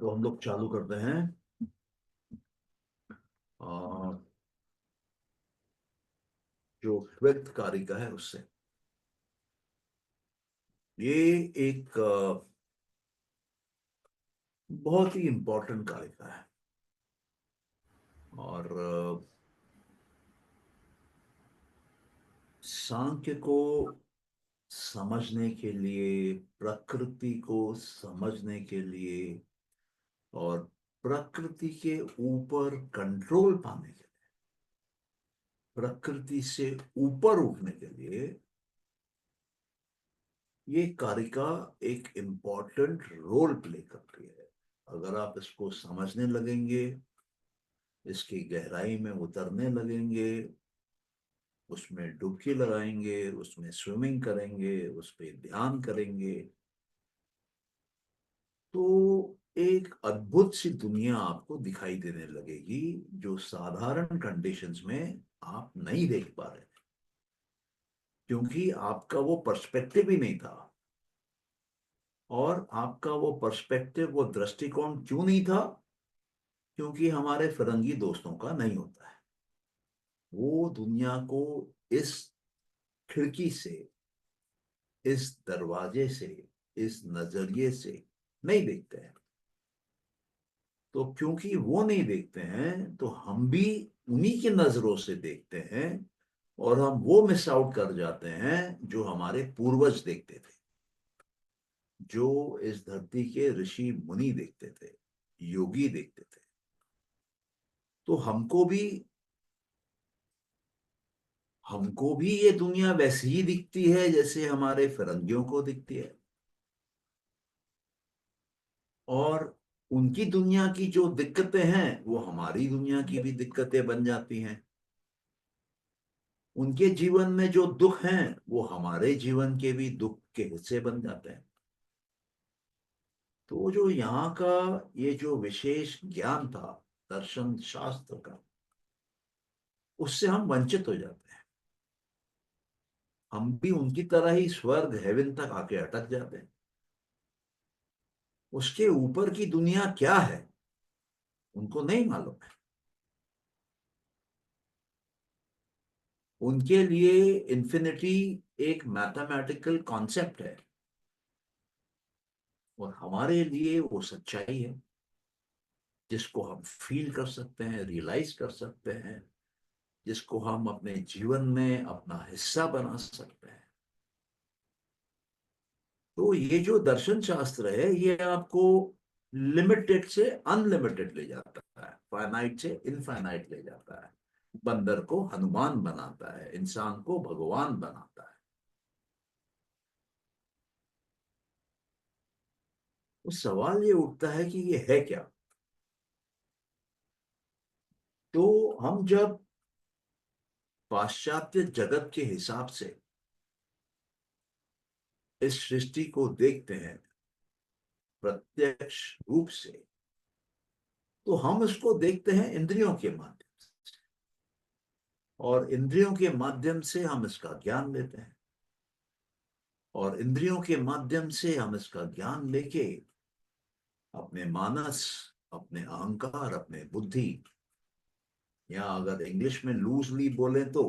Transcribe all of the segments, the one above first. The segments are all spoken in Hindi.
तो हम लोग चालू करते हैं। आ, जो व्यक्त कारिका है उससे ये एक बहुत ही इंपॉर्टेंट कारिका है। और सांख्य को समझने के लिए, प्रकृति को समझने के लिए और प्रकृति के ऊपर कंट्रोल पाने के लिए, प्रकृति से ऊपर उठने के लिए ये कारिका एक इम्पॉर्टेंट रोल प्ले करती है। अगर आप इसको समझने लगेंगे, इसकी गहराई में उतरने लगेंगे, उसमें डुबकी लगाएंगे, उसमें स्विमिंग करेंगे, उस पर ध्यान करेंगे, तो एक अद्भुत सी दुनिया आपको दिखाई देने लगेगी जो साधारण कंडीशंस में आप नहीं देख पा रहे, क्योंकि आपका वो पर्सपेक्टिव ही नहीं था। और आपका वो पर्सपेक्टिव, वो दृष्टिकोण क्यों नहीं था? क्योंकि हमारे फिरंगी दोस्तों का नहीं होता है। वो दुनिया को इस खिड़की से, इस दरवाजे से, इस नजरिए से नहीं देखते हैं। तो क्योंकि वो नहीं देखते हैं तो हम भी उन्हीं की नजरों से देखते हैं, और हम वो मिस आउट कर जाते हैं जो हमारे पूर्वज देखते थे, जो इस धरती के ऋषि मुनि देखते थे, योगी देखते थे। तो हमको भी ये दुनिया वैसी ही दिखती है जैसे हमारे फिरंगियों को दिखती है। और उनकी दुनिया की जो दिक्कतें हैं वो हमारी दुनिया की भी दिक्कतें बन जाती हैं। उनके जीवन में जो दुख हैं वो हमारे जीवन के भी दुख के हिस्से बन जाते हैं। तो जो यहाँ का ये जो विशेष ज्ञान था दर्शन शास्त्र का, उससे हम वंचित हो जाते हैं। हम भी उनकी तरह ही स्वर्ग हेवन तक आके अटक जाते हैं। उसके ऊपर की दुनिया क्या है उनको नहीं मालूम है। उनके लिए इंफिनिटी एक मैथमेटिकल कॉन्सेप्ट है, और हमारे लिए वो सच्चाई है जिसको हम फील कर सकते हैं, रियलाइज कर सकते हैं, जिसको हम अपने जीवन में अपना हिस्सा बना सकते हैं। तो ये जो दर्शन शास्त्र है ये आपको लिमिटेड से अनलिमिटेड ले जाता है, फाइनाइट से इनफाइनाइट ले जाता है, बंदर को हनुमान बनाता है, इंसान को भगवान बनाता है। तो सवाल ये उठता है कि ये है क्या? तो हम जब पाश्चात्य जगत के हिसाब से इस सृष्टि को देखते हैं प्रत्यक्ष रूप से, तो हम इसको देखते हैं इंद्रियों के माध्यम से, और इंद्रियों के माध्यम से हम इसका ज्ञान लेते हैं, और इंद्रियों के माध्यम से हम इसका ज्ञान लेके अपने मानस, अपने अहंकार, अपने बुद्धि, या अगर इंग्लिश में लूजली बोले तो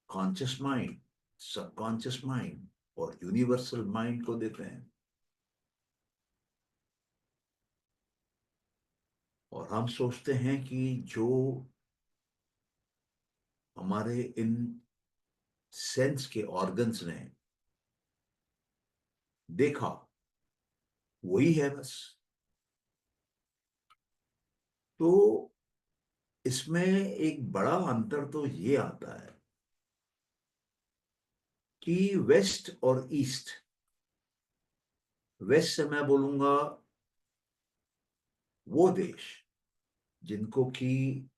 कॉन्शियस माइंड, सबकॉन्शियस माइंड और यूनिवर्सल माइंड को देते हैं। और हम सोचते हैं कि जो हमारे इन सेंस के ऑर्गन्स ने देखा वही है बस। तो इसमें एक बड़ा अंतर तो ये आता है कि वेस्ट और ईस्ट, वेस्ट से मैं बोलूंगा वो देश जिनको कि,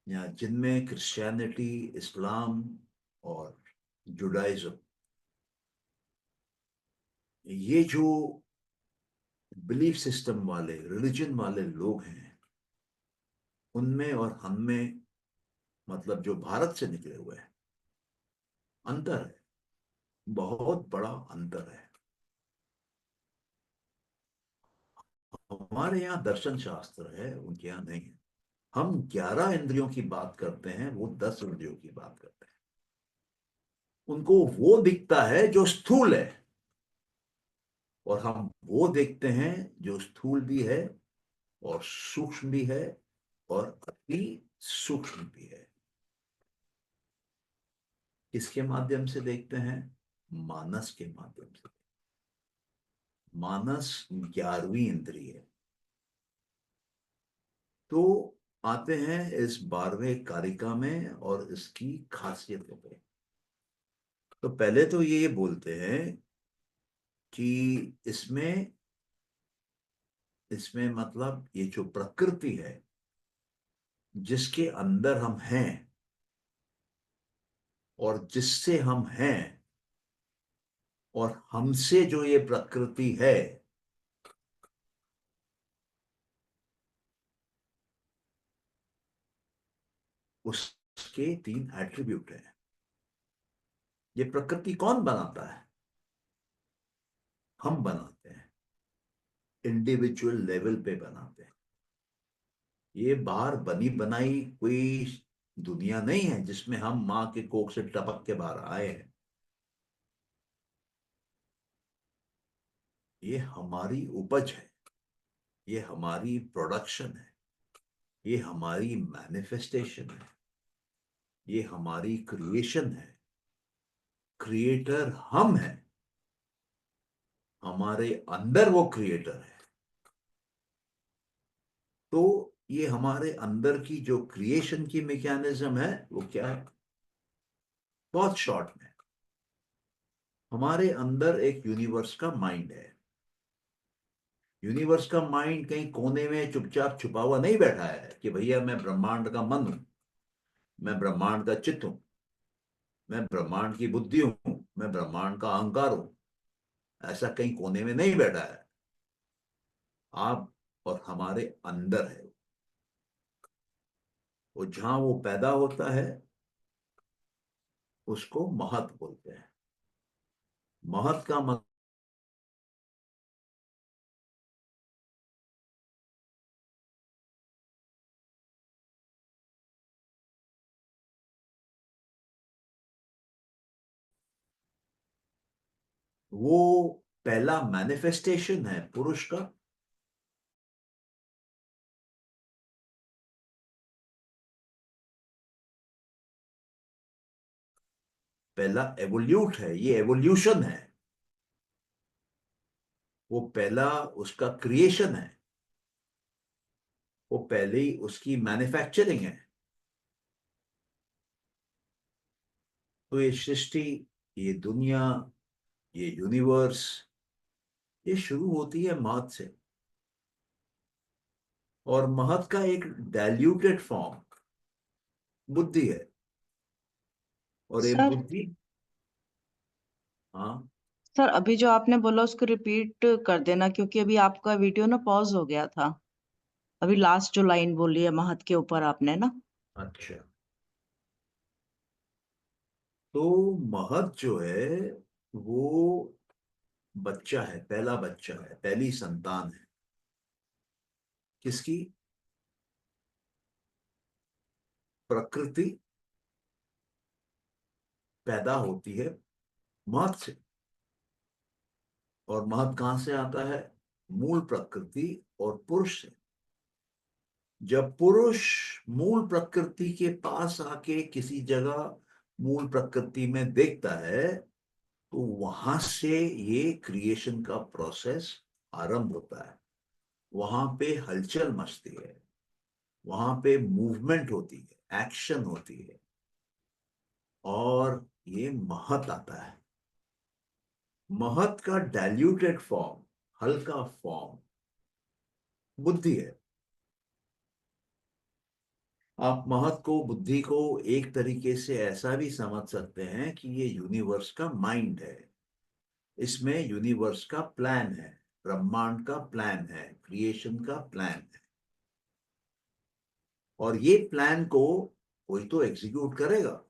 या जिनमें क्रिश्चियनिटी, इस्लाम और जुडाइज्म, ये जो बिलीफ सिस्टम वाले, रिलीजन वाले लोग हैं, उनमें और हम में, मतलब जो भारत से निकले हुए हैं, अंतर है, बहुत बड़ा अंतर है। हमारे यहाँ दर्शन शास्त्र है, उनके यहाँ नहीं है। हम 11 इंद्रियों की बात करते हैं, वो 10 इंद्रियों की बात करते हैं। उनको वो दिखता है जो स्थूल है, और हम वो देखते हैं जो स्थूल भी है और सूक्ष्म भी है और अति सूक्ष्म भी है। किसके माध्यम से देखते हैं? मानस के माध्यम से। मानस 11वीं इंद्रिय है। तो आते हैं इस 12वें कारिका में और इसकी खासियतों पे। तो पहले तो ये बोलते हैं कि इसमें इसमें मतलब ये जो प्रकृति है जिसके अंदर हम हैं और जिससे हम हैं, और हमसे जो ये प्रकृति है, उसके 3 एट्रीब्यूट हैं। ये प्रकृति कौन बनाता है? हम बनाते हैं, इंडिविजुअल लेवल पे बनाते हैं। ये बाहर बनी बनाई कोई दुनिया नहीं है जिसमें हम माँ के कोख से टपक के बाहर आए हैं। ये हमारी उपज है, ये हमारी प्रोडक्शन है, ये हमारी मैनिफेस्टेशन है, ये हमारी क्रिएशन है। क्रिएटर हम हैं, हमारे अंदर वो क्रिएटर है। तो ये हमारे अंदर की जो क्रिएशन की मैकेनिज्म है वो क्या है? बहुत शॉर्ट में, हमारे अंदर एक यूनिवर्स का माइंड है। यूनिवर्स का माइंड कहीं कोने में चुपचाप छुपा हुआ नहीं बैठा है कि भैया मैं ब्रह्मांड का मन हूं, मैं ब्रह्मांड का चित्त हूं, मैं ब्रह्मांड की बुद्धि हूं, मैं ब्रह्मांड का अहंकार हूं। ऐसा कहीं कोने में नहीं बैठा है। आप और हमारे अंदर है। वो जहां वो पैदा होता है उसको महत बोलते हैं। महत का मतलब वो पहला मैनिफेस्टेशन है पुरुष का। पहला एवोल्यूट है, ये एवोल्यूशन है। वो पहला उसका क्रिएशन है, वो पहले ही उसकी मैन्युफैक्चरिंग है। तो ये सृष्टि, ये दुनिया, ये यूनिवर्स, ये शुरू होती है महत से। और महत का एक डाइल्यूटेड फॉर्म बुद्धि है। और ये सर बुद्धि, हाँ। सर अभी जो आपने बोला उसको रिपीट कर देना, क्योंकि अभी आपका वीडियो ना पॉज हो गया था। अभी लास्ट जो लाइन बोली है महत के ऊपर आपने ना। अच्छा, तो महत जो है वो बच्चा है, पहला बच्चा है, पहली संतान है। किसकी? प्रकृति पैदा होती है महत से। और महत कहां से आता है? मूल प्रकृति और पुरुष से। जब पुरुष मूल प्रकृति के पास आके किसी जगह मूल प्रकृति में देखता है, तो वहां से ये क्रिएशन का प्रोसेस आरंभ होता है। वहां पे हलचल मचती है, वहां पे मूवमेंट होती है, एक्शन होती है, और ये महत आता है। महत का डाइल्यूटेड फॉर्म, हल्का फॉर्म बुद्धि है। आप महत को, बुद्धि को एक तरीके से ऐसा भी समझ सकते हैं कि ये यूनिवर्स का माइंड है। इसमें यूनिवर्स का प्लान है, ब्रह्मांड का प्लान है, क्रिएशन का प्लान है। और ये प्लान को कोई तो एग्जीक्यूट करेगा।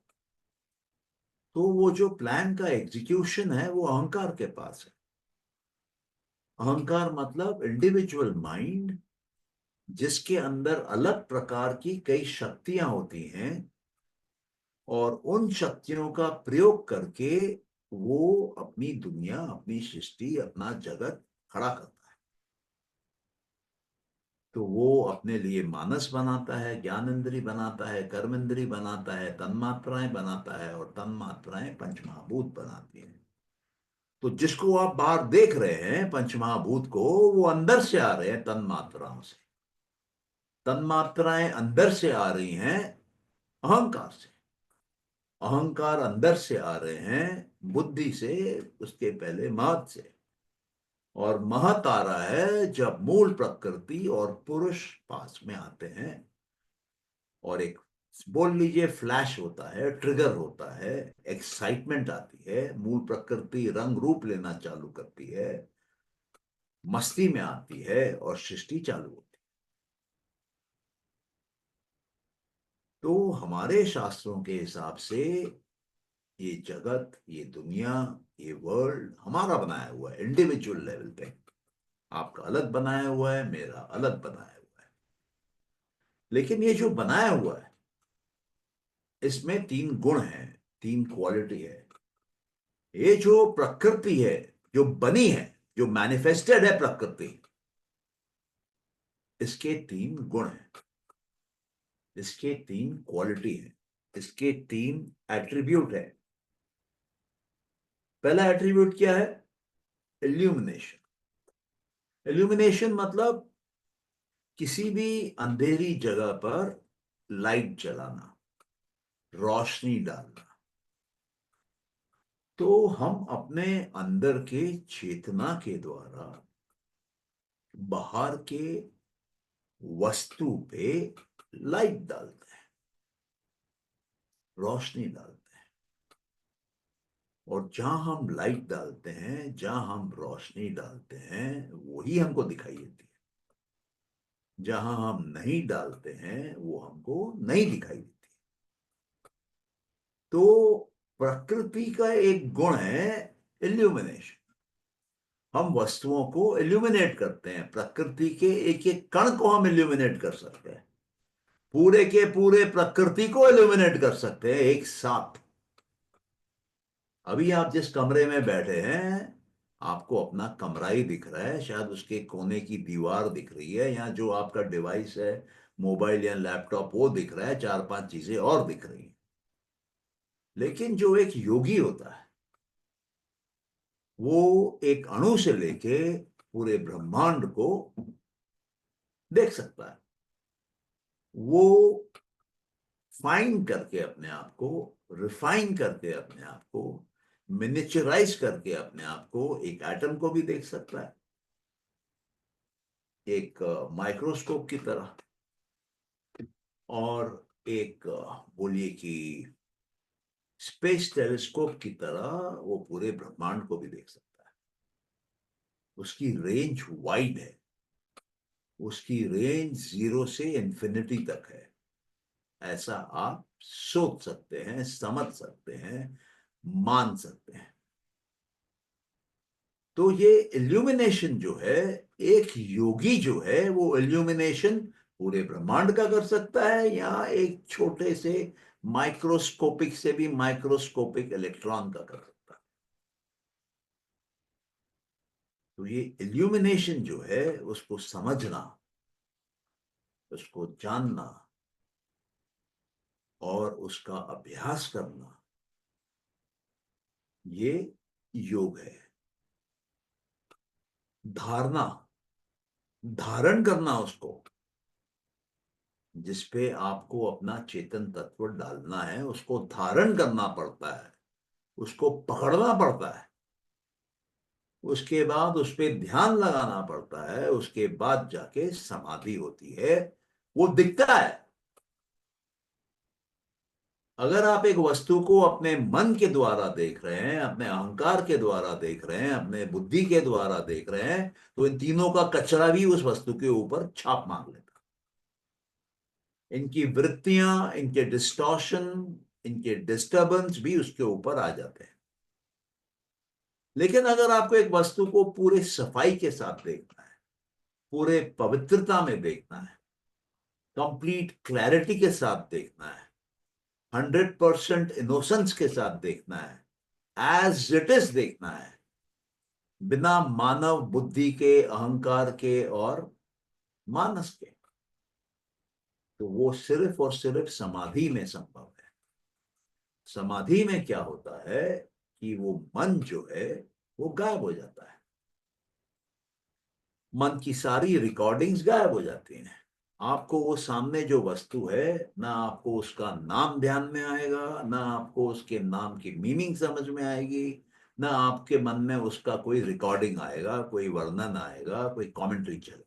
तो वो जो प्लान का एग्जीक्यूशन है वो अहंकार के पास है। अहंकार मतलब इंडिविजुअल माइंड जिसके अंदर अलग प्रकार की कई शक्तियां होती हैं और उन शक्तियों का प्रयोग करके वो अपनी दुनिया, अपनी सृष्टि, अपना जगत खड़ा करता है। तो वो अपने लिए मानस बनाता है, ज्ञान इंद्री बनाता है, कर्म इंद्री बनाता है, तन्मात्राएं बनाता है और तन्मात्राएं पंचमहाभूत बनाती हैं। तो जिसको आप बाहर देख रहे हैं पंचमहाभूत को, वो अंदर से आ रहे हैं तन्मात्राओं से। तन्मात्राएं अंदर से आ रही हैं अहंकार से। अहंकार अंदर से आ रहे हैं बुद्धि से, उसके पहले महत से। और महत आ रहा है जब मूल प्रकृति और पुरुष पास में आते हैं और एक, बोल लीजिए, फ्लैश होता है, ट्रिगर होता है, एक्साइटमेंट आती है, मूल प्रकृति रंग रूप लेना चालू करती है, मस्ती में आती है और सृष्टि चालू होती है। तो हमारे शास्त्रों के हिसाब से ये जगत, ये दुनिया, ये वर्ल्ड हमारा बनाया हुआ है इंडिविजुअल लेवल पे। आपका अलग बनाया हुआ है, मेरा अलग बनाया हुआ है। लेकिन ये जो बनाया हुआ है इसमें तीन गुण हैं, तीन क्वालिटी है। ये जो प्रकृति है, जो बनी है, जो मैनिफेस्टेड है प्रकृति, इसके तीन गुण हैं, इसके तीन क्वालिटी है, इसके तीन एट्रीब्यूट है। पहला एट्रीब्यूट क्या है? इल्यूमिनेशन। इल्यूमिनेशन मतलब किसी भी अंधेरी जगह पर लाइट जलाना, रोशनी डालना। तो हम अपने अंदर के चेतना के द्वारा बाहर के वस्तु पे लाइट डालते हैं, रोशनी डालते हैं। और जहां हम लाइट डालते हैं, जहां हम रोशनी डालते हैं, वही हमको दिखाई देती है। जहां हम नहीं डालते हैं वो हमको नहीं दिखाई देती। तो प्रकृति का एक गुण है इल्यूमिनेशन। हम वस्तुओं को इल्यूमिनेट करते हैं, प्रकृति के एक एक कण को हम इल्यूमिनेट कर सकते हैं, पूरे के पूरे प्रकृति को इल्यूमिनेट कर सकते हैं एक साथ। अभी आप जिस कमरे में बैठे हैं, आपको अपना कमरा ही दिख रहा है, शायद उसके कोने की दीवार दिख रही है, या जो आपका डिवाइस है, मोबाइल या लैपटॉप, वो दिख रहा है, चार पांच चीजें और दिख रही हैं। लेकिन जो एक योगी होता है, वो एक अणु से लेके पूरे ब्रह्मांड को देख सकता है। वो फाइन करके अपने आप को, रिफाइन करके अपने आप को, मिनिचराइज करके अपने आप को, एक एटम को भी देख सकता है, एक माइक्रोस्कोप की तरह, और एक बोलिए कि स्पेस टेलीस्कोप की तरह वो पूरे ब्रह्मांड को भी देख सकता है। उसकी रेंज वाइड है, उसकी रेंज 0 से इंफिनिटी तक है। ऐसा आप सोच सकते हैं, समझ सकते हैं, मान सकते हैं। तो ये इल्यूमिनेशन जो है, एक योगी जो है वो इल्यूमिनेशन पूरे ब्रह्मांड का कर सकता है, या एक छोटे से माइक्रोस्कोपिक से भी माइक्रोस्कोपिक इलेक्ट्रॉन का कर सकता है। तो ये इल्यूमिनेशन जो है, उसको समझना, उसको जानना और उसका अभ्यास करना, ये योग है। धारणा, धारण करना उसको, जिसपे आपको अपना चेतन तत्व डालना है, उसको धारण करना पड़ता है, उसको पकड़ना पड़ता है, उसके बाद उस पर ध्यान लगाना पड़ता है, उसके बाद जाके समाधि होती है, वो दिखता है। अगर आप एक वस्तु को अपने मन के द्वारा देख रहे हैं, अपने अहंकार के द्वारा देख रहे हैं, अपने बुद्धि के द्वारा देख रहे हैं, तो इन तीनों का कचरा भी उस वस्तु के ऊपर छाप मार लेता है। इनकी वृत्तियां, इनके डिस्टॉर्शन, इनके डिस्टर्बेंस भी उसके ऊपर आ जाते हैं। लेकिन अगर आपको एक वस्तु को पूरे सफाई के साथ देखना है, पूरे पवित्रता में देखना है, कंप्लीट क्लैरिटी के साथ देखना है, 100% इनोसेंस के साथ देखना है, एज इट इज देखना है, बिना मानव बुद्धि के, अहंकार के और मानस के, तो वो सिर्फ और सिर्फ समाधि में संभव है। समाधि में क्या होता है कि वो मन जो है वो गायब हो जाता है। मन की सारी रिकॉर्डिंग्स गायब हो जाती हैं। आपको वो सामने जो वस्तु है, ना आपको उसका नाम ध्यान में आएगा, ना आपको उसके नाम की मीनिंग समझ में आएगी, ना आपके मन में उसका कोई रिकॉर्डिंग आएगा, कोई वर्णन आएगा, कोई कमेंट्री चलेगी।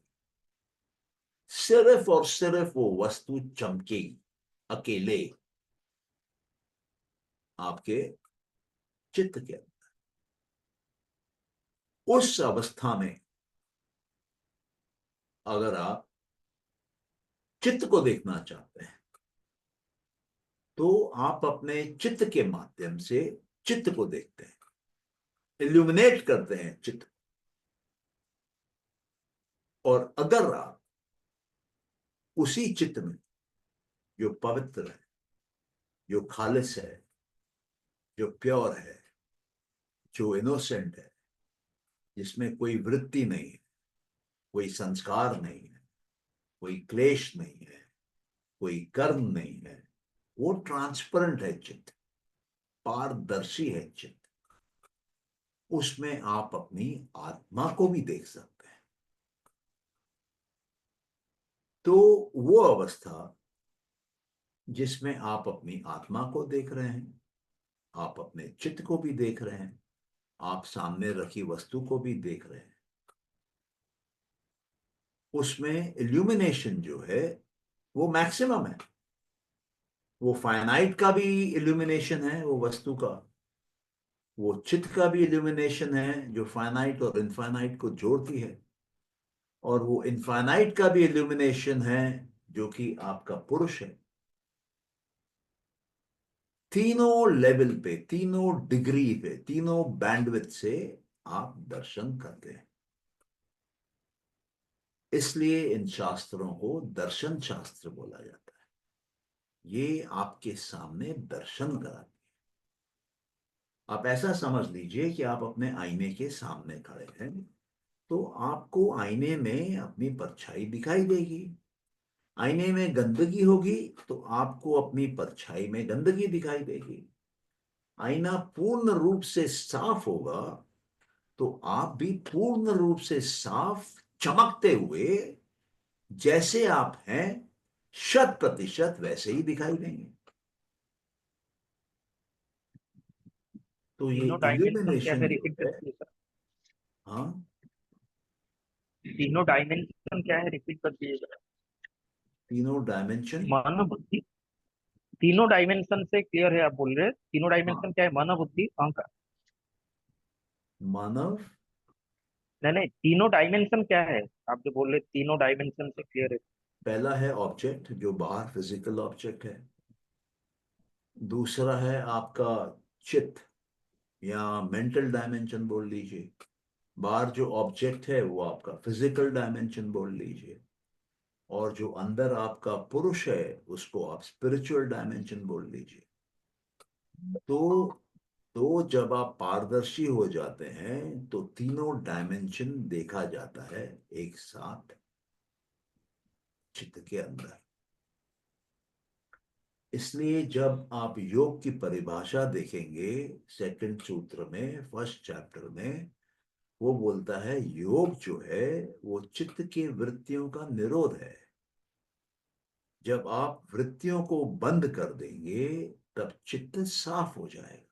सिर्फ और सिर्फ वो वस्तु चमकेगी अकेले आपके चित्त के अंदर। उस अवस्था में अगर आप चित्त को देखना चाहते हैं, तो आप अपने चित्त के माध्यम से चित्त को देखते हैं, इल्यूमिनेट करते हैं चित्त। और अगर आप उसी चित्त में जो पवित्र है, जो खालिस है, जो प्योर है, जो इनोसेंट है, जिसमें कोई वृत्ति नहीं है, कोई संस्कार नहीं है, कोई क्लेश नहीं है, कोई कर्म नहीं है, वो ट्रांसपेरेंट है चित्त, पारदर्शी है चित्त, उसमें आप अपनी आत्मा को भी देख सकते हैं। तो वो अवस्था जिसमें आप अपनी आत्मा को देख रहे हैं, आप अपने चित्त को भी देख रहे हैं, आप सामने रखी वस्तु को भी देख रहे हैं, उसमें इल्यूमिनेशन जो है वो मैक्सिमम है। वो फाइनाइट का भी इल्यूमिनेशन है, वो वस्तु का, वो चित्त का भी इल्यूमिनेशन है जो फाइनाइट और इनफाइनाइट को जोड़ती है, और वो इनफाइनाइट का भी इल्यूमिनेशन है जो कि आपका पुरुष है। तीनों लेवल पे, तीनों डिग्री पे, तीनों बैंडविड्थ से आप दर्शन करते हैं। इसलिए इन शास्त्रों को दर्शन शास्त्र बोला जाता है। ये आपके सामने दर्शन कराते हैं। आप ऐसा समझ लीजिए कि आप अपने आईने के सामने खड़े हैं, तो आपको आईने में अपनी परछाई दिखाई देगी। आईने में गंदगी होगी तो आपको अपनी परछाई में गंदगी दिखाई देगी। आईना पूर्ण रूप से साफ होगा तो आप भी पूर्ण रूप से साफ, चमकते हुए, जैसे आप हैं 100% वैसे ही दिखाई देंगे। तो ये तीनों डायमेंशन क्या है, इल्यूमिनेशन जो रिपीट है, करती है सर? हाँ, तीनों डायमेंशन क्या है, रिपीट करती है सर? तीनों डायमेंशन, मन बुद्धि, तीनों डायमेंशन से क्लियर है आप बोल रहे हैं, तीनों हाँ, डायमेंशन क्या है? मन बुद्धि अहंकार। मानव, नहीं नहीं, तीनों डायमेंशन क्या है? आप जो बोल रहे हैं, तीनों डायमेंशन से क्लियर है। पहला है ऑब्जेक्ट जो बाहर फिजिकल ऑब्जेक्ट है। दूसरा है आपका चित्त या मेंटल डायमेंशन बोल लीजिए। बाहर जो ऑब्जेक्ट है वो आपका फिजिकल डायमेंशन बोल लीजिए। और जो अंदर आपका पुरुष है उसको आप स्पिरिचुअल डायमेंशन बोल लीजिए। तो जब आप पारदर्शी हो जाते हैं तो तीनों डायमेंशन देखा जाता है एक साथ चित्त के अंदर। इसलिए जब आप योग की परिभाषा देखेंगे सेकंड सूत्र में, फर्स्ट चैप्टर में, वो बोलता है योग जो है वो चित्त की वृत्तियों का निरोध है। जब आप वृत्तियों को बंद कर देंगे तब चित्त साफ हो जाएगा।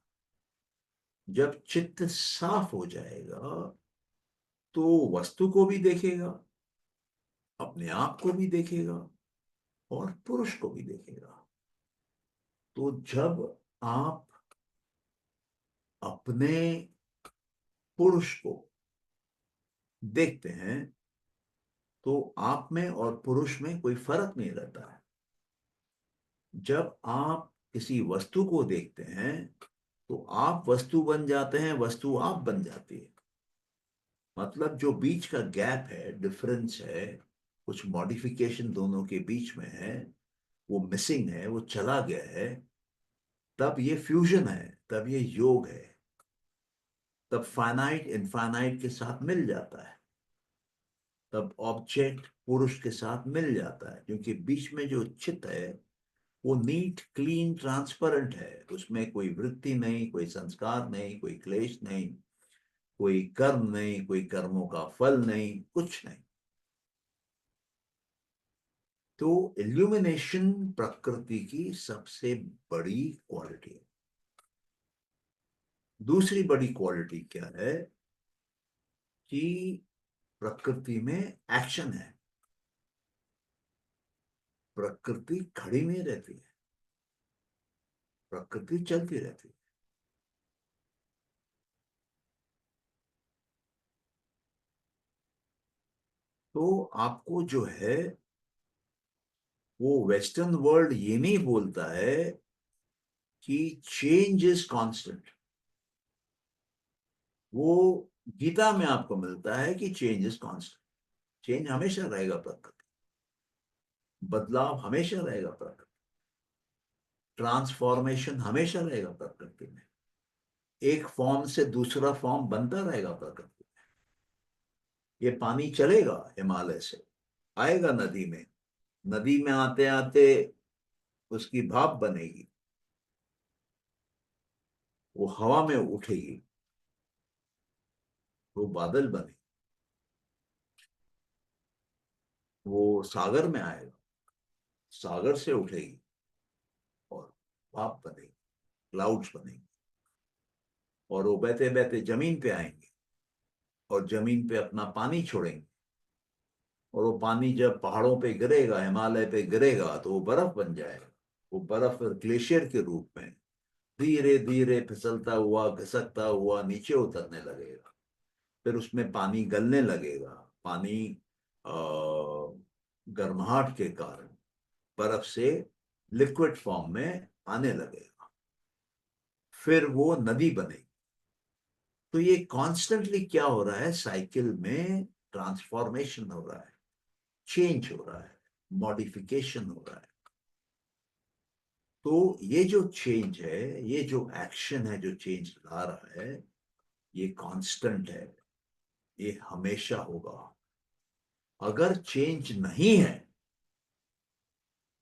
जब चित्त साफ हो जाएगा तो वस्तु को भी देखेगा, अपने आप को भी देखेगा, और पुरुष को भी देखेगा। तो जब आप अपने पुरुष को देखते हैं तो आप में और पुरुष में कोई फर्क नहीं रहता है। जब आप किसी वस्तु को देखते हैं तो आप वस्तु बन जाते हैं, वस्तु आप बन जाती है। मतलब जो बीच का गैप है, डिफरेंस है, कुछ मॉडिफिकेशन दोनों के बीच में है, वो मिसिंग है, वो चला गया है, तब ये फ्यूजन है, तब ये योग है, तब फाइनाइट इनफाइनाइट के साथ मिल जाता है, तब ऑब्जेक्ट पुरुष के साथ मिल जाता है, क्योंकि बीच में जो चित है वो नीट क्लीन ट्रांसपेरेंट है, उसमें कोई वृत्ति नहीं, कोई संस्कार नहीं, कोई क्लेश नहीं, कोई कर्म नहीं, कोई कर्मों का फल नहीं, कुछ नहीं। तो इल्यूमिनेशन प्रकृति की सबसे बड़ी क्वालिटी है। दूसरी बड़ी क्वालिटी क्या है कि प्रकृति में एक्शन है, प्रकृति खड़ी नहीं रहती है, प्रकृति चलती रहती है। तो आपको जो है वो वेस्टर्न वर्ल्ड ये नहीं बोलता है कि चेंज इज कांस्टेंट। वो गीता में आपको मिलता है कि चेंज इज कांस्टेंट, चेंज हमेशा रहेगा, प्रकृति बदलाव हमेशा रहेगा, प्रकृति ट्रांसफॉर्मेशन हमेशा रहेगा प्रकृति में, एक फॉर्म से दूसरा फॉर्म बनता रहेगा प्रकृति में। ये पानी चलेगा हिमालय से, आएगा नदी में, नदी में आते आते उसकी भाप बनेगी, वो हवा में उठेगी, वो बादल बने, वो सागर में आएगा, सागर से उठेगी और भाप बनेगी, क्लाउड्स बनेगी, और वो बहते बहते जमीन पे आएंगे और जमीन पे अपना पानी छोड़ेंगे, और वो पानी जब पहाड़ों पे गिरेगा, हिमालय पे गिरेगा, तो वो बर्फ बन जाएगा। वो बर्फ ग्लेशियर के रूप में धीरे धीरे फिसलता हुआ, घिसकता हुआ नीचे उतरने लगेगा। फिर उसमें पानी गलने लगेगा, पानी गर्माहट के कारण बर्फ से लिक्विड फॉर्म में आने लगेगा, फिर वो नदी बनेगी। तो ये कॉन्स्टेंटली क्या हो रहा है, साइकिल में ट्रांसफॉर्मेशन हो रहा है, चेंज हो रहा है, मॉडिफिकेशन हो रहा है। तो ये जो चेंज है, ये जो एक्शन है, जो चेंज ला रहा है, ये कांस्टेंट है, ये हमेशा होगा। अगर चेंज नहीं है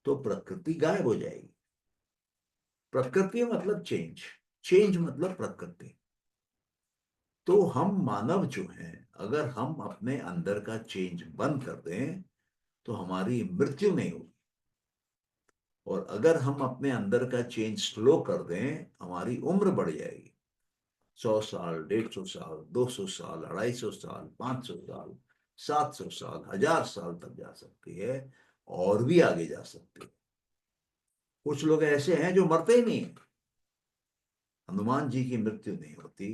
तो प्रकृति गायब हो जाएगी। प्रकृति मतलब चेंज, चेंज मतलब प्रकृति। तो हम मानव जो हैं, अगर हम अपने अंदर का चेंज बंद कर दें तो हमारी मृत्यु नहीं होगी, और अगर हम अपने अंदर का चेंज स्लो कर दें हमारी उम्र बढ़ जाएगी। 100 साल, 150 साल, 200 साल, 250 साल, 500 साल, 700 साल, 1000 साल तक जा सकती है, और भी आगे जा सकती है। कुछ लोग ऐसे हैं जो मरते ही नहीं। हनुमान जी की मृत्यु नहीं होती।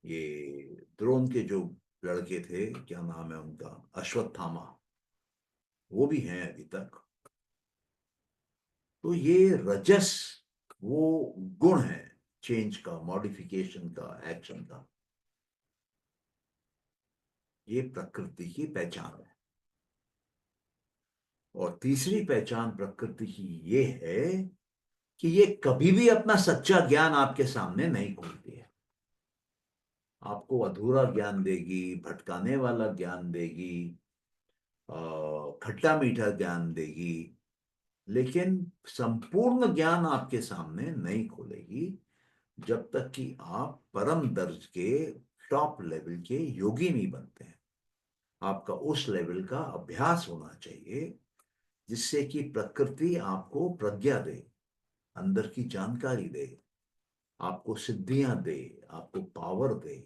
ये द्रोण के जो लड़के थे, क्या नाम है उनका, अश्वत्थामा, वो भी हैं अभी तक। तो ये रजस वो गुण है चेंज का, मॉडिफिकेशन का, एक्शन का। ये प्रकृति की पहचान है। और तीसरी पहचान प्रकृति की ये है कि ये कभी भी अपना सच्चा ज्ञान आपके सामने नहीं खोलती है। आपको अधूरा ज्ञान देगी, भटकाने वाला ज्ञान देगी, खट्टा मीठा ज्ञान देगी, लेकिन संपूर्ण ज्ञान आपके सामने नहीं खोलेगी, जब तक कि आप परम दर्ज के, टॉप लेवल के योगी नहीं बनते हैं। आपका उस लेवल का अभ्यास होना चाहिए जिससे कि प्रकृति आपको प्रज्ञा दे, अंदर की जानकारी दे, आपको सिद्धियां दे, आपको पावर दे,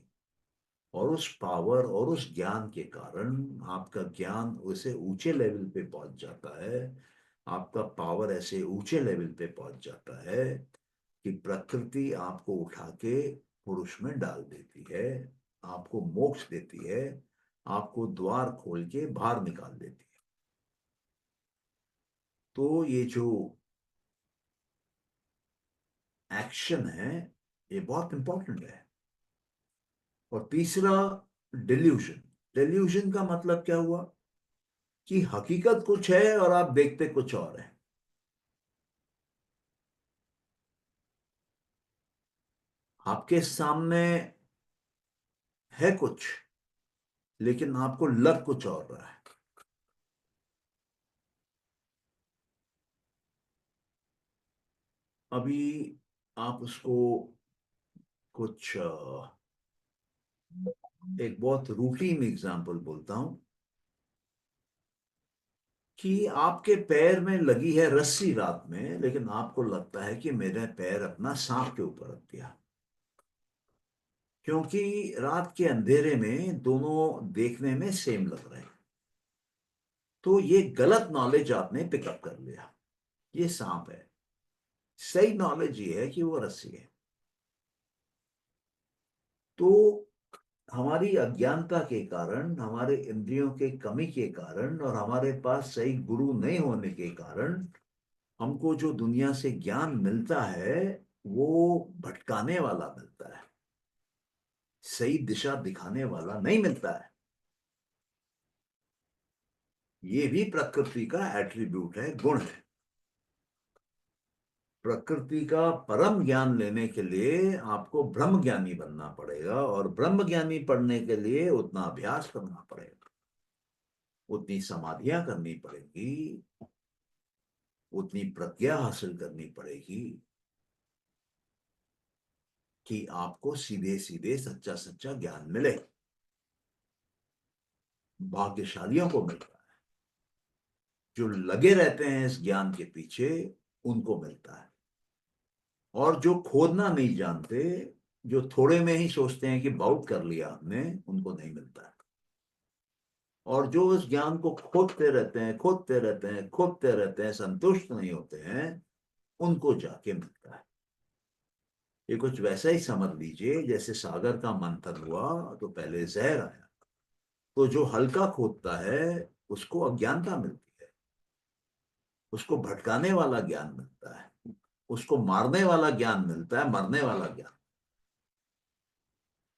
और उस पावर और उस ज्ञान के कारण आपका ज्ञान उसे ऊंचे लेवल पे पहुंच जाता है, आपका पावर ऐसे ऊंचे लेवल पे पहुंच जाता है कि प्रकृति आपको उठा के पुरुष में डाल देती है, आपको मोक्ष देती है, आपको द्वार खोल के बाहर निकाल देती है। तो ये जो एक्शन है, ये बहुत इंपॉर्टेंट है। और तीसरा, डिल्यूजन। डिल्यूजन का मतलब क्या हुआ कि हकीकत कुछ है और आप देखते कुछ और है। आपके सामने है कुछ, लेकिन आपको लग कुछ और रहा है। अभी आप उसको कुछ एक बहुत रूटीन एग्जांपल बोलता हूं कि आपके पैर में लगी है रस्सी रात में, लेकिन आपको लगता है कि मेरे पैर अपना सांप के ऊपर रख दिया, क्योंकि रात के अंधेरे में दोनों देखने में सेम लग रहे हैं। तो ये गलत नॉलेज आपने पिकअप कर लिया, ये सांप है। सही नॉलेज ये है कि वो रस्सी है। तो हमारी अज्ञानता के कारण, हमारे इंद्रियों के कमी के कारण और हमारे पास सही गुरु नहीं होने के कारण हमको जो दुनिया से ज्ञान मिलता है वो भटकाने वाला मिलता है, सही दिशा दिखाने वाला नहीं मिलता है। ये भी प्रकृति का एट्रीब्यूट है, गुण है। प्रकृति का परम ज्ञान लेने के लिए आपको ब्रह्म ज्ञानी बनना पड़ेगा, और ब्रह्म ज्ञानी पढ़ने के लिए उतना अभ्यास करना पड़ेगा, उतनी समाधियां करनी पड़ेगी, उतनी प्रज्ञा हासिल करनी पड़ेगी कि आपको सीधे सीधे सच्चा सच्चा ज्ञान मिले। भाग्यशालियों को मिलता है, जो लगे रहते हैं इस ज्ञान के पीछे उनको मिलता है। और जो खोदना नहीं जानते, जो थोड़े में ही सोचते हैं कि बहुत कर लिया हमने, उनको नहीं मिलता है। और जो इस ज्ञान को खोदते रहते हैं, खोदते रहते हैं, खोदते रहते हैं, संतुष्ट नहीं होते हैं, उनको जाके मिलता है। ये कुछ वैसा ही समझ लीजिए जैसे सागर का मंथन हुआ तो पहले जहर आया, तो जो हल्का खोदता है उसको अज्ञानता मिलती है, उसको भटकाने वाला ज्ञान मिलता है, उसको मारने वाला ज्ञान मिलता है, मरने वाला ज्ञान।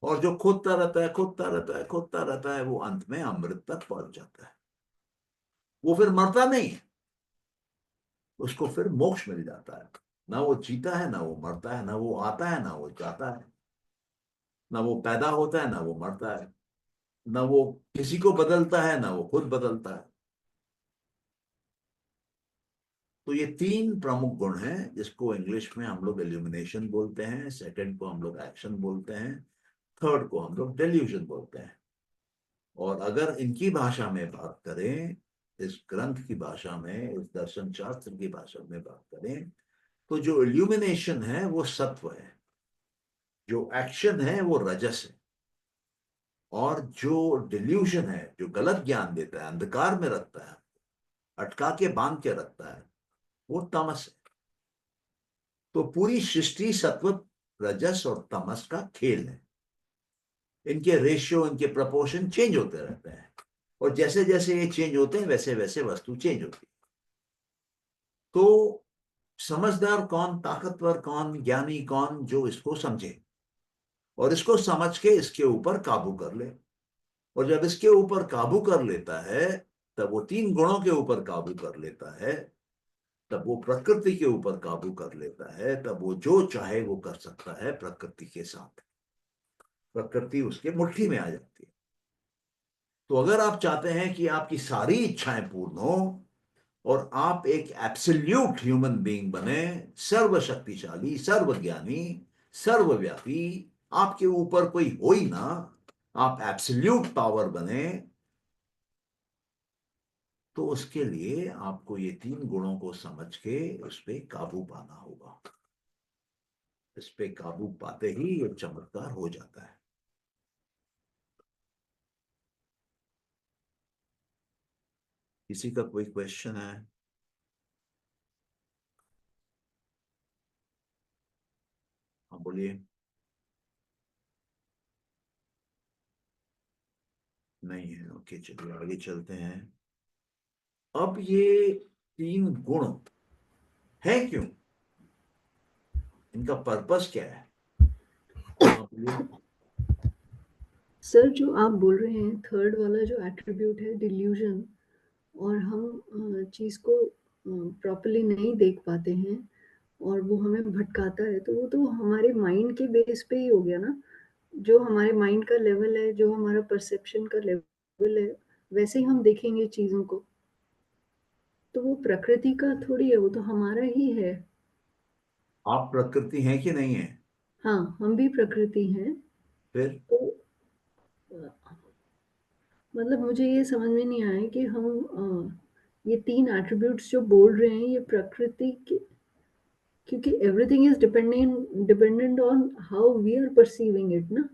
और जो खोदता रहता है, खोदता रहता है, खोदता रहता है, वो अंत में अमृत तक पहुंच जाता है। वो फिर मरता नहीं है, उसको फिर मोक्ष मिल जाता है। ना वो जीता है, ना वो मरता है, ना वो आता है, ना वो जाता है, ना वो पैदा होता है, ना वो मरता है, ना वो किसी को बदलता है, ना वो खुद बदलता है। तो ये तीन प्रमुख गुण हैं जिसको इंग्लिश में हम लोग इल्यूमिनेशन बोलते हैं, सेकंड को हम लोग एक्शन बोलते हैं, थर्ड को हम लोग डेल्यूजन बोलते हैं। और अगर इनकी भाषा में बात करें, इस ग्रंथ की भाषा में, इस दर्शन शास्त्र की भाषा में बात करें, तो जो इल्यूमिनेशन है वो सत्व है, जो एक्शन है वो रजस है, और जो डिल्यूजन है, जो गलत ज्ञान देता है, अंधकार में रखता है, अटका के बांध के रखता है, वो तमस है। तो पूरी सृष्टि सत्व, रजस और तमस का खेल है। इनके रेशियो, इनके प्रपोर्शन चेंज होते रहते हैं, और जैसे जैसे ये चेंज होते हैं वैसे वैसे वस्तु चेंज होती है। तो समझदार कौन, ताकतवर कौन, ज्ञानी कौन, जो इसको समझे और इसको समझ के इसके ऊपर काबू कर ले। और जब इसके ऊपर काबू कर लेता है, तब वो तीन गुणों के ऊपर काबू कर लेता है, तब वो प्रकृति के ऊपर काबू कर लेता है, तब वो जो चाहे वो कर सकता है प्रकृति के साथ। प्रकृति उसके मुट्ठी में आ जाती है। तो अगर आप चाहते हैं कि आपकी सारी इच्छाएं पूर्ण हो और आप एक एब्सोल्यूट ह्यूमन बीइंग बने, सर्वशक्तिशाली, सर्वज्ञानी, सर्वव्यापी, आपके ऊपर कोई हो ही ना, आप एब्सोल्यूट पावर बने, तो उसके लिए आपको ये तीन गुणों को समझ के उस पर काबू पाना होगा। इस पे काबू पाते ही ये चमत्कार हो जाता है। किसी का कोई क्वेश्चन है? हाँ बोलिए। नहीं है? ओके, चलिए आगे चलते हैं। अब ये तीन गुण है क्यों? इनका पर्पस क्या है? हाँ बोलिए। सर जो आप बोल रहे हैं थर्ड वाला जो एट्रीब्यूट है डिल्यूजन, और हम चीज़ को प्रॉपरली नहीं देख पाते हैं और वो हमें भटकाता है, तो वो तो हमारे माइंड के बेस पे ही हो गया ना। जो हमारे माइंड का लेवल है, जो हमारा परसेप्शन का लेवल है, वैसे ही हम देखेंगे चीज़ों को। तो वो प्रकृति का थोड़ी है, वो तो हमारा ही है। आप प्रकृति हैं कि नहीं है? हाँ, हम भी प्रकृति हैं। फिर तो मतलब मुझे ये समझ में नहीं आया कि हम ये 3 एट्रिब्यूट्स जो बोल रहे हैं ये प्रकृति के, क्योंकि everything is dependent on how we are perceiving it ना।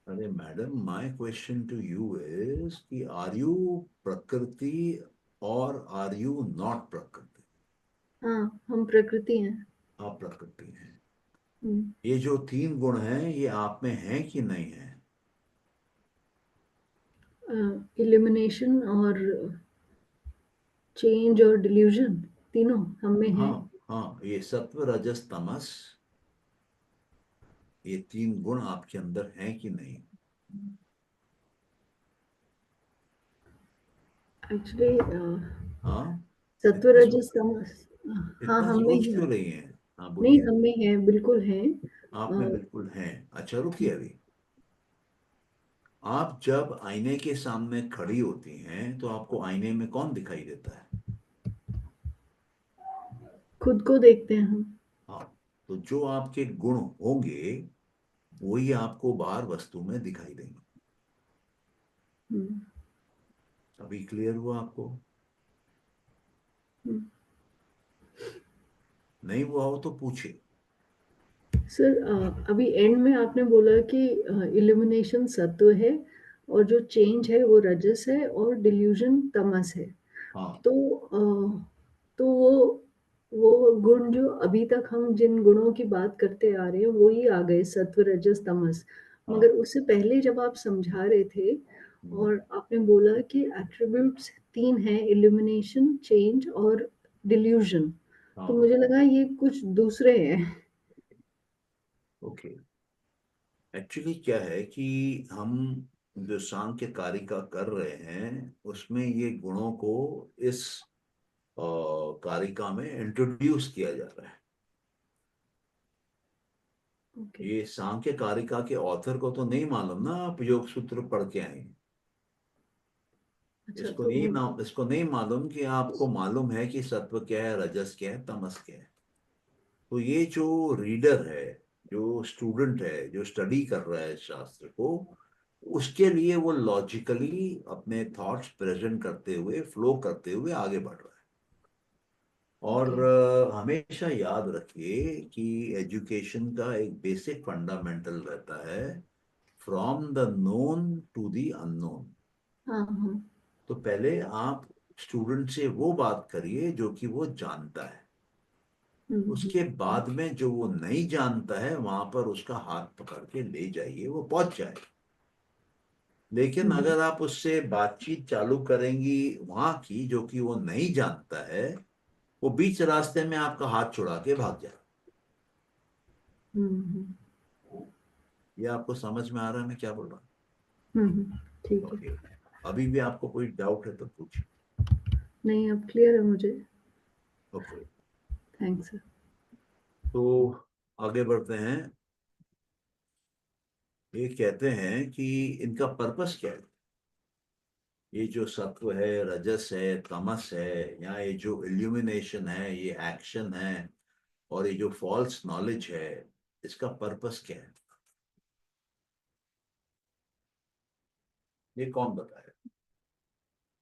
अरे madam, my question to you is कि आर यू प्रकृति और आर यू नॉट प्रकृति? हाँ, हम प्रकृति हैं। आप प्रकृति हैं। हम्म, ये जो 3 गुण हैं ये आप में हैं कि नहीं है? इल्यूमिनेशन और चेंज और डिल्यूजन तीनों हम में हैं। हाँ हाँ, ये सत्व रजस तमस, ये 3 गुण आपके अंदर हैं कि नहीं? एक्चुअली हाँ। सत्व इतना रजस तमस, हाँ इतना हम में सोच है। क्यों रही हैं? हाँ नहीं, बोलिए। हम में है, बिल्कुल है। आप में बिल्कुल हैं। अच्छा रुकिए अभी। आप जब आईने के सामने खड़ी होती हैं तो आपको आईने में कौन दिखाई देता है? खुद को देखते हैं हम। हाँ। तो जो आपके गुण होंगे वही आपको बाहर वस्तु में दिखाई देंगे। हम्म, अभी क्लियर हुआ आपको? हम्म। नहीं हुआ हो तो पूछिए। सर अभी एंड में आपने बोला कि इल्यूमिनेशन सत्व है और जो चेंज है वो रजस है और डिल्यूजन तमस है। हाँ तो तो वो गुण जो अभी तक हम जिन गुणों की बात करते आ रहे हैं वो ही आ गए, सत्व रजस तमस। हाँ। मगर उससे पहले जब आप समझा रहे थे हम्म, और आपने बोला कि एट्रीब्यूट्स 3 हैं, इल्यूमिनेशन, चेंज और डिल्यूजन, तो हाँ। मुझे लगा ये कुछ दूसरे हैं। ओके। एक्चुअली क्या है कि हम जो सांख्य कारिका कर रहे हैं उसमें ये गुणों को इस कारिका में इंट्रोड्यूस किया जा रहा है। ओके। ये सांख्य कारिका के ऑथर को तो नहीं मालूम ना आप योग सूत्र पढ़ के आए हैं। अच्छा, इसको तो नहीं ना, इसको नहीं मालूम कि आपको मालूम है कि सत्व क्या है, रजस क्या है, तमस क्या है। तो ये जो रीडर है, जो स्टूडेंट है, जो स्टडी कर रहा है शास्त्र को, उसके लिए वो लॉजिकली अपने थॉट्स प्रेजेंट करते हुए, फ्लो करते हुए आगे बढ़ रहा है। और ओके। हमेशा याद रखिए कि एजुकेशन का एक बेसिक फंडामेंटल रहता है, from the known to the unknown. हाँ, हाँ। तो पहले आप स्टूडेंट से वो बात करिए जो कि वो जानता है। हुँ, उसके हुँ, बाद में जो वो नहीं जानता है वहां पर उसका हाथ पकड़ के ले जाइए, वो पहुंच जाए। लेकिन हुँ, अगर आप उससे बातचीत चालू करेंगी वहां की जो कि वो नहीं जानता है, वो बीच रास्ते में आपका हाथ छुड़ा के भाग जाए। हुँ, हुँ, ये आपको समझ में आ रहा है मैं क्या बोल रहा हुँ, हुँ, ठीक हूँ? है। ओके। अभी भी आपको कोई डाउट है तो पूछिए। नहीं, अब क्लियर है मुझे। ओके। Thanks sir. तो आगे बढ़ते हैं। ये कहते हैं कि इनका पर्पस क्या है? ये जो सत्व है, रजस है, तमस है, या ये जो इल्यूमिनेशन है, ये एक्शन है, और ये जो फॉल्स नॉलेज है, इसका पर्पस क्या है? ये कौन बताए?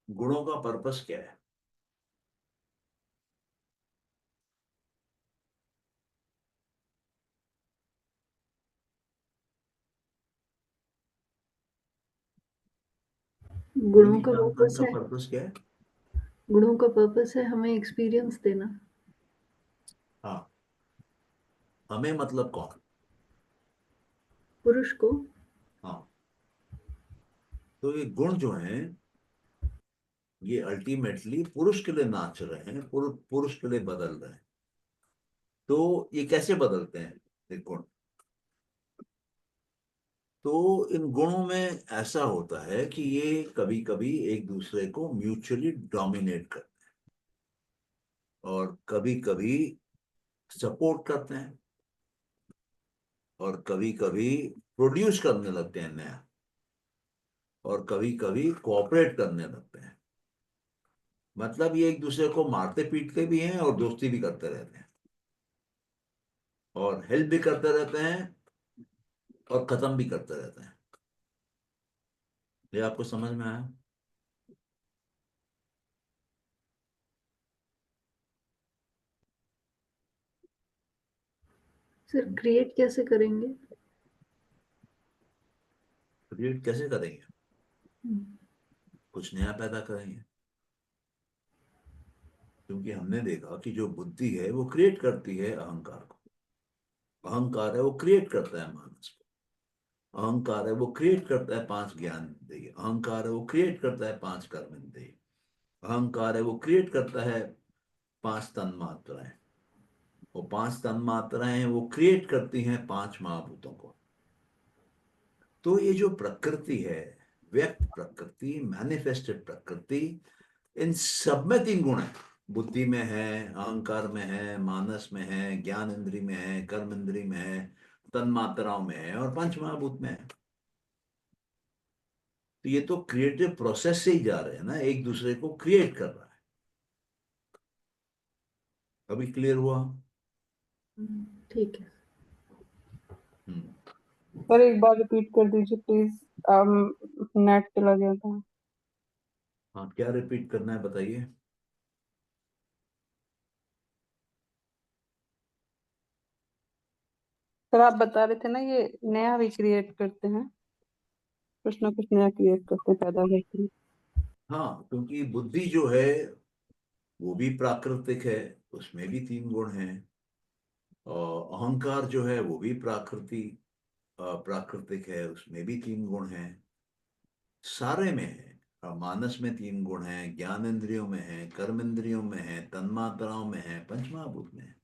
गुणों का पर्पस क्या है? कोई गुणों नहीं का जानता पर्पस इनका है, पर्पस क्या है? गुणों का पर्पस है हमें एक्सपीरियंस देना। हाँ। हमें मतलब कौन? पुरुष को। हाँ। तो ये गुण जो हैं ये अल्टीमेटली पुरुष के लिए नाच रहे हैं, पुरुष के लिए बदल रहे हैं। तो ये कैसे बदलते हैं ये गुण? तो इन गुणों में ऐसा होता है कि ये कभी कभी एक दूसरे को म्यूचुअली डोमिनेट करते हैं और कभी कभी सपोर्ट करते हैं और कभी कभी प्रोड्यूस करने लगते हैं नया और कभी कभी कोऑपरेट करने लगते हैं। मतलब ये एक दूसरे को मारते पीटते भी हैं और दोस्ती भी करते रहते हैं और हेल्प भी करते रहते हैं और खत्म भी करते रहते हैं। ये आपको समझ में आया? सर क्रिएट कैसे करेंगे? क्रिएट कैसे करेंगे? हम्म, कुछ नया पैदा करेंगे। क्योंकि हमने देखा कि जो बुद्धि है वो क्रिएट करती है अहंकार को। अहंकार है वो क्रिएट करता है मानस को। अहंकार है वो क्रिएट करता है पांच ज्ञान इंद्रिय। अहंकार है वो क्रिएट करता है पांच कर्म इंद्रिय। अहंकार है वो क्रिएट करता है पांच तन मात्राएं। वो पांच तन मात्राएं वो क्रिएट करती हैं पांच महाभूतों को। तो ये जो प्रकृति है, व्यक्त प्रकृति, मैनिफेस्टेड प्रकृति, इन सब में तीन गुण है। बुद्धि में है, अहंकार में है, मानस में है, ज्ञान इंद्री में है, कर्म इंद्री में है, तन मात्राओं में है और पंच महाभूत में है। तो ये तो क्रिएटिव प्रोसेस से ही जा रहे हैं ना, एक दूसरे को क्रिएट कर रहा है। अभी क्लियर हुआ? ठीक है। हम्म। सर एक बार रिपीट कर दीजिए प्लीज, नेट चला गया था। हाँ, क्या रिपीट करना है बताइए। सर आप बता रहे थे ना ये नया भी क्रिएट करते हैं, कुछ ना कुछ नया क्रिएट करते हैं, पैदा करते हैं। हाँ, क्योंकि बुद्धि जो है वो भी प्राकृतिक है, उसमें भी तीन गुण हैं। और अहंकार जो है वो भी प्राकृतिक है, उसमें भी तीन गुण हैं। सारे में है। मानस में तीन गुण हैं, ज्ञान इंद्रियों में है, कर्म इंद्रियों में है, तन्मात्राओं में है, पंचमहाभूत में है।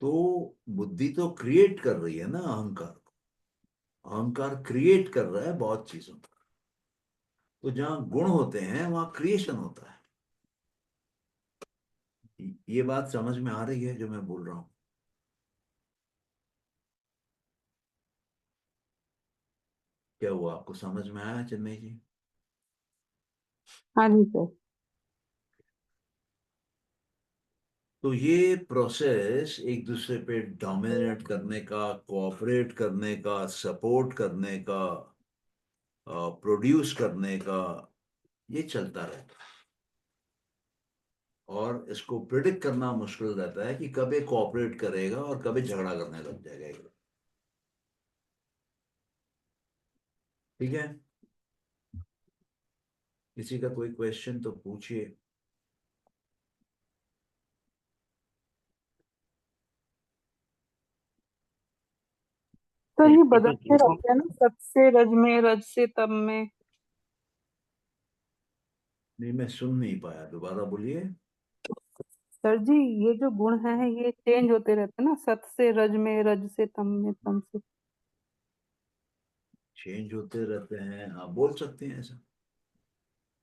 तो बुद्धि तो क्रिएट कर रही है ना अहंकार को। अहंकार क्रिएट कर रहा है बहुत चीजों को। तो जहां गुण होते हैं वहां क्रिएशन होता है। ये बात समझ में आ रही है जो मैं बोल रहा हूं? क्या हुआ, आपको समझ में आया चेन्नई जी? हाँ जी सर। तो ये प्रोसेस एक दूसरे पे डोमिनेट करने का, कोऑपरेट करने का, सपोर्ट करने का, प्रोड्यूस करने का, ये चलता रहता है। और इसको प्रिडिक्ट करना मुश्किल रहता है कि कब ये कोऑपरेट करेगा और कब ये झगड़ा करने लग जाएगा। ठीक है, किसी का कोई क्वेश्चन तो पूछिए। सर ये ये जो बदलते तीनों रहते हैं ना, सत से रज में, रज से तम में। नहीं, मैं सुन नहीं पाया, दोबारा बोलिए। सर जी ये जो गुण है ये चेंज होते रहते हैं ना, सत से रज में, रज से तम में, तम से। चेंज होते रहते हैं, आप बोल सकते हैं ऐसा।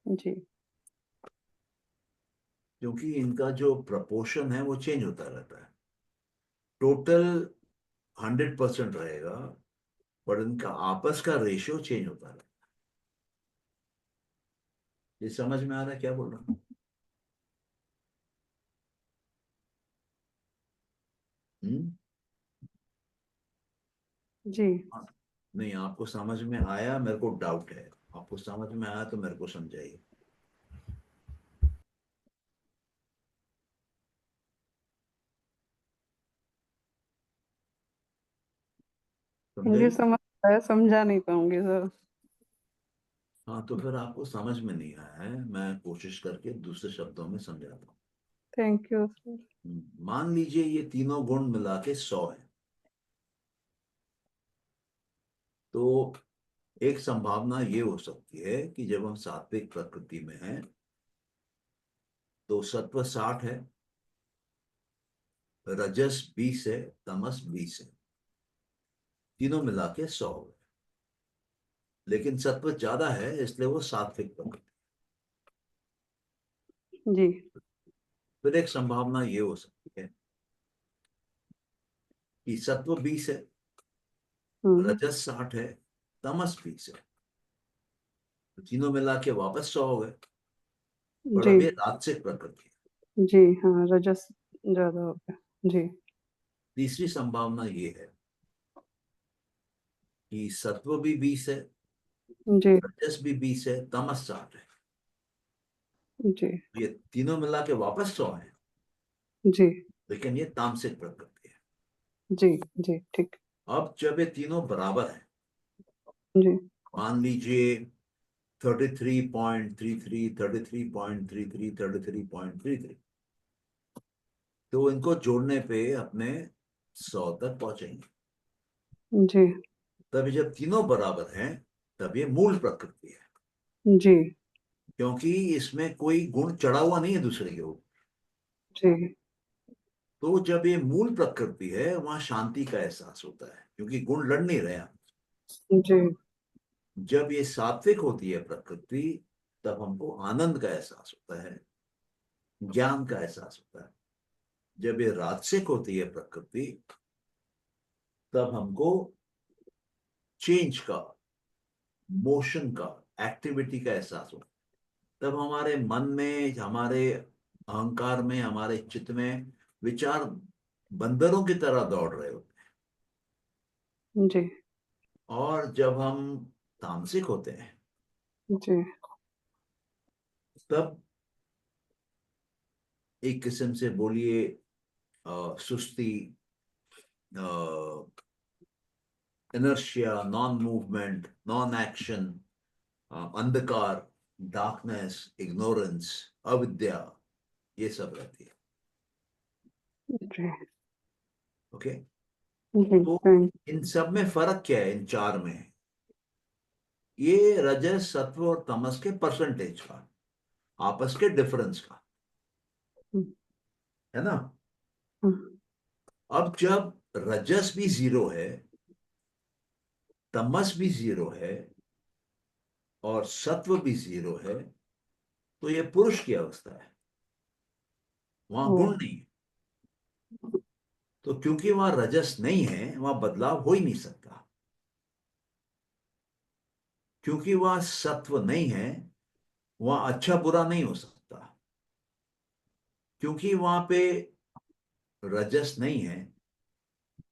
जी। क्योंकि इनका जो प्रपोर्शन है वो चेंज होता रहता है। टोटल 100% रहेगा, पर इनका आपस का रेशियो चेंज होता रहता है। ये समझ में आ रहा है क्या बोल रहा हूँ? हम्म? जी। हाँ। नहीं, आपको समझ में आया, मेरे को डाउट है। आपको समझ में आया तो मेरे को समझाइए। मुझे समझाइए। समझ आया, समझा नहीं पाऊंगी सर। हाँ, तो फिर आपको समझ में नहीं आया है, मैं कोशिश करके दूसरे शब्दों में समझाता हूँ। Thank you sir. मान लीजिए ये तीनों गुण मिला के 100 है। तो एक संभावना ये हो सकती है कि जब हम सात्विक प्रकृति में हैं तो सत्व 60 है रजस 20 है, तमस 20 है, तीनों मिला के 100 हो गए। लेकिन सत्व ज्यादा है इसलिए वो सात्विक प्रकृति। जी। फिर एक संभावना ये हो सकती है कि सत्व 20 है, रजस 60 है, तमस 20 है, तो तीनों मिला के वापस 100 हो गए, पर जी। अब ये राजसिक प्रकृति है। जी हाँ, रजस ज्यादा हो गया। जी। तीसरी संभावना ये है कि सत्व भी 20 है, जी। रजस भी 20 है, तमस 60 है, जी। ये तीनों मिला के वापस 100 है, जी। लेकिन ये तामसिक प्रकृति है। जी। जी ठीक। अब जब ये तीनों बराबर है, जी। मान लीजिए 33.33, 33.33, 33.33, तो इनको जोड़ने पे अपने 100 तक पहुंचेंगे। जी। तभी जब तीनों बराबर हैं तब ये मूल प्रकृति है, जी। क्योंकि इसमें कोई गुण चढ़ा हुआ नहीं है दूसरे के ऊपर। जी। तो जब ये मूल प्रकृति है वहां शांति का एहसास होता है, क्योंकि गुण लड़ नहीं रहे हैं। जी। जब ये सात्विक होती है प्रकृति, तब हमको आनंद का एहसास होता है, ज्ञान का एहसास होता है। जब ये राजसिक होती है प्रकृति, तब हमको चेंज का, मोशन का, एक्टिविटी का एहसास होता है। तब हमारे मन में, हमारे अहंकार में, हमारे चित्त में विचार बंदरों की तरह दौड़ रहे होते जी। हैं। और जब हम तामसिक होते हैं, जी। तब एक किस्म से बोलिए सुस्ती, inertia, non movement, non action, अंधकार, डार्कनेस, इग्नोरेंस, अविद्या, ये सब रहती है। जी। ओके। जी। तो थैंक। इन सब में फर्क क्या है, इन चार में? ये रजस, सत्व और तमस के परसेंटेज का, आपस के डिफरेंस का, है ना। अब जब रजस भी 0 है, तमस भी 0 है और सत्व भी 0 है, तो ये पुरुष की अवस्था है, वहां गुण नहीं है। तो क्योंकि वहां रजस नहीं है, वहां बदलाव हो ही नहीं सकता। क्योंकि वहां सत्व नहीं है, वहां अच्छा बुरा नहीं हो सकता। क्योंकि वहां पे रजस नहीं है,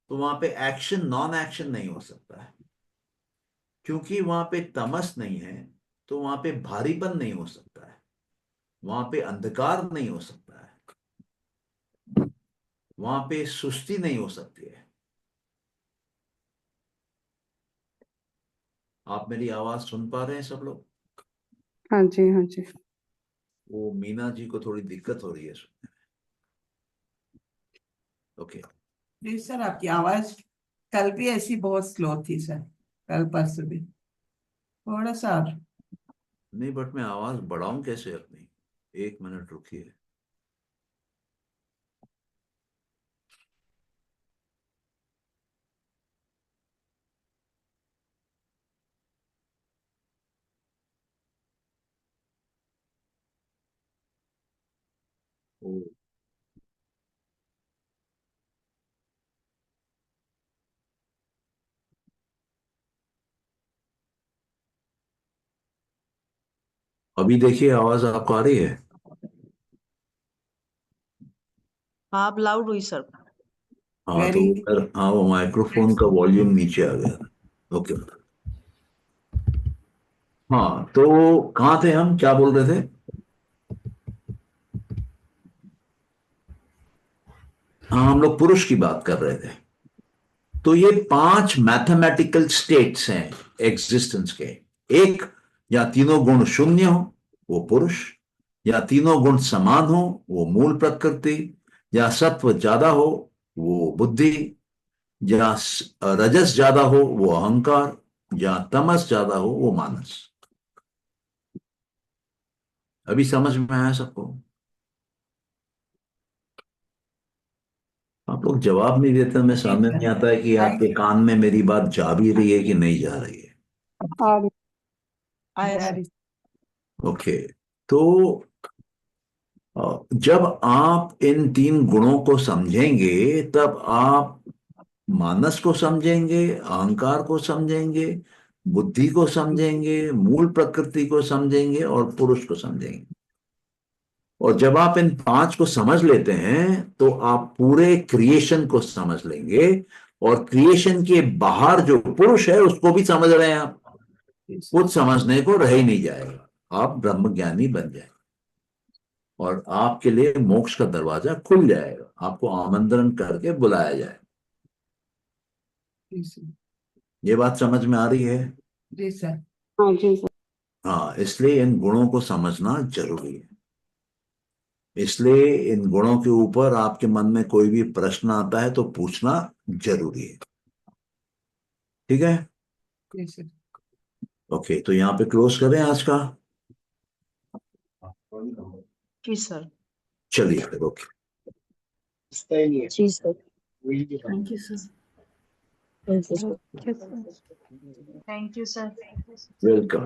तो वहां पे एक्शन, नॉन एक्शन नहीं हो सकता है। क्योंकि वहां पे तमस नहीं है, तो वहां पे भारीपन नहीं हो सकता है, वहां पे अंधकार नहीं हो सकता है, वहां पे सुस्ती नहीं हो सकती है। आप मेरी आवाज सुन पा रहे हैं सब लोग? हाँ जी। हाँ जी। वो मीना जी को थोड़ी दिक्कत हो रही है सुनने में। ओके। जी सर, आपकी आवाज कल भी ऐसी बहुत स्लो थी सर, कल परसों भी थोड़ा सा और। नहीं, बट मैं आवाज बढ़ाऊं कैसे अपनी? एक मिनट रुकिए। ओ, अभी देखिए आवाज आपको आ रही है? हाँ अब लाउड हुई सर। हाँ तो वेरी हाँ, वो माइक्रोफोन का वॉल्यूम नीचे आ गया। ओके। हाँ, तो कहाँ थे हम, क्या बोल रहे थे? हाँ, हम लोग पुरुष की बात कर रहे थे। तो ये 5 मैथमेटिकल स्टेट्स हैं एग्जिस्टेंस के। एक, या तीनों गुण शून्य हो, वो पुरुष। या तीनों गुण समान हो, वो मूल प्रकृति। या सत्व ज्यादा हो, वो बुद्धि। या रजस ज्यादा हो, वो अहंकार। या तमस ज्यादा हो, वो मानस। अभी समझ में आया सबको? हाँ, लोग जवाब नहीं देते, हमें समझ नहीं आता है कि आपके कान में मेरी बात जा भी रही है कि नहीं जा रही है। आया सर। Very ओके, तो जब आप इन 3 गुणों को समझेंगे तब आप मानस को समझेंगे, अहंकार को समझेंगे, बुद्धि को समझेंगे, मूल प्रकृति को समझेंगे और पुरुष को समझेंगे। और जब आप इन 5 को समझ लेते हैं तो आप पूरे क्रिएशन को समझ लेंगे, और क्रिएशन के बाहर जो पुरुष है उसको भी समझ रहे हैं आप। कुछ समझने को रह ही नहीं जाएगा, आप ब्रह्मज्ञानी बन जाएंगे और आपके लिए मोक्ष का दरवाजा खुल जाएगा, आपको आमंत्रण करके बुलाया जाए। जी सर। ये बात समझ में आ रही है? जी सर। हाँ जी सर। हाँ, इसलिए इन गुणों को समझना जरूरी है। इसलिए इन गुणों के ऊपर आपके मन में कोई भी प्रश्न आता है तो पूछना जरूरी है। ठीक है? जी सर। ओके, तो यहाँ पे क्लोज करें आज का। जी सर। चलिए फिर, ओके। जी sir. Thank you sir. Thank you sir. Okay sir. Thank you sir. Welcome.